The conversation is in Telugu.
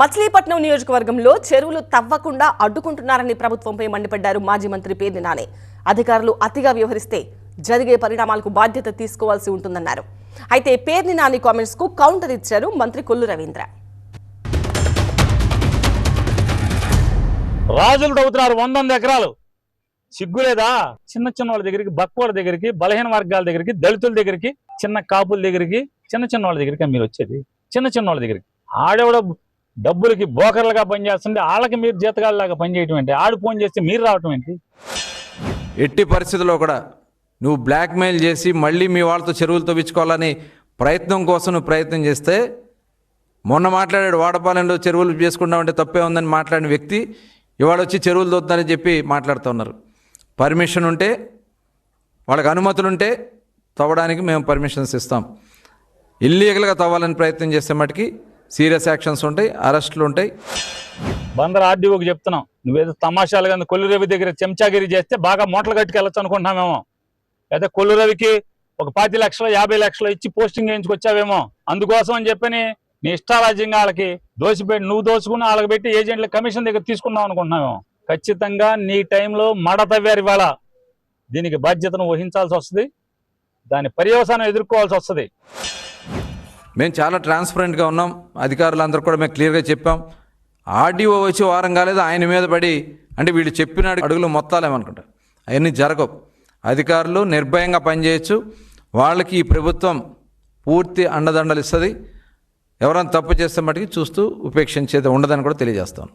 మచిలీపట్నం నియోజకవర్గంలో చెరువులు తవ్వకుండా అడ్డుకుంటున్నారని ప్రభుత్వంపై మండిపడ్డారు మాజీ మంత్రి పేర్ని నాని. అధికారులు అతిగా వ్యవహరిస్తే జరిగే పరిణామాలకు బాధ్యత తీసుకోవాల్సి ఉంటుందన్నారు. అయితే పేర్ని నాని కామెంట్స్ కు కౌంటర్ ఇచ్చారు మంత్రి కొల్లు రవీంద్ర. రాజులు తవ్వుతున్నారు 100 ఎకరాలు. సిగ్గులేదా? చిన్న చిన్న వాళ్ళ దగ్గరికి, బక్కువాళ్ళ దగ్గరికి, బలహీన వర్గాల దగ్గరికి, దళితుల దగ్గరికి, చిన్న కాపుల దగ్గరికి, చిన్న వాళ్ళ దగ్గరికి మీరు వచ్చేది. చిన్న వాళ్ళ దగ్గరికి ఆడేవాడ డబ్బులకి బోకర్లుగా పనిచేస్తుంటే వాళ్ళకి మీరు జీతగాళ్ళలాగా పనిచేయటం ఏంటి? ఆడు ఫోన్ చేస్తే మీరు రావటం ఏంటి? ఎట్టి పరిస్థితుల్లో కూడా నువ్వు బ్లాక్మెయిల్ చేసి మళ్ళీ మీ వాళ్ళతో చెరువులు తవ్వించుకోవాలని ప్రయత్నం కోసం నువ్వు ప్రయత్నం చేస్తే, మొన్న మాట్లాడాడు వాడపాలెంలో చెరువులు చేసుకుంటామంటే తప్పే ఉందని మాట్లాడిన వ్యక్తి ఇవాళ వచ్చి చెరువులు తవ్వుతారని చెప్పి మాట్లాడుతున్నారు. పర్మిషన్ ఉంటే, వాళ్ళకి అనుమతులుంటే తవ్వడానికి మేము పర్మిషన్స్ ఇస్తాం. ఇల్లీగల్గా తవ్వాలని ప్రయత్నం చేస్తే మటుకి సీరియస్ యాక్షన్స్ ఉంటాయి, అరెస్టులు ఉంటాయి. బందర్ ఆర్డీఓకి చెప్తున్నాం, నువ్వేదో తమాషాలుగా కొల్లు రవి దగ్గర చెంచాగిరి చేస్తే బాగా మూటలు కట్టుకెళ్ళచ్చు అనుకుంటున్నామేమో. అయితే కొల్లు రవికి ఒక 20 లక్షలు 50 లక్షలు ఇచ్చి పోస్టింగ్ వేయించుకొచ్చావేమో. అందుకోసం అని చెప్పని నీ ఇష్టారాజ్యంగా వాళ్ళకి దోసిపెట్టి, నువ్వు దోసుకుని వాళ్ళకి పెట్టి ఏజెంట్ల కమిషన్ దగ్గర తీసుకున్నావు అనుకుంటున్నామేమో. ఖచ్చితంగా నీ టైంలో మడ తవ్వారు ఇవాళ. దీనికి బాధ్యతను వహించాల్సి వస్తుంది, దాని పర్యవసానం ఎదుర్కోవాల్సి వస్తుంది. మేము చాలా ట్రాన్స్పరెంట్గా ఉన్నాం. అధికారులందరూ కూడా మేము క్లియర్గా చెప్పాం. ఆర్డీఓ వచ్చి వారం కాలేదు ఆయన మీద పడి అంటే వీళ్ళు చెప్పిన అడుగులు మొత్తాలేమనుకుంటా అవన్నీ జరగవు. అధికారులు నిర్భయంగా పనిచేయచ్చు. వాళ్ళకి ఈ ప్రభుత్వం పూర్తి అండదండలు ఇస్తుంది. ఎవరైనా తప్పు చేస్తే మటుకి చూస్తూ ఉపేక్షించేది ఉండదని కూడా తెలియజేస్తాను.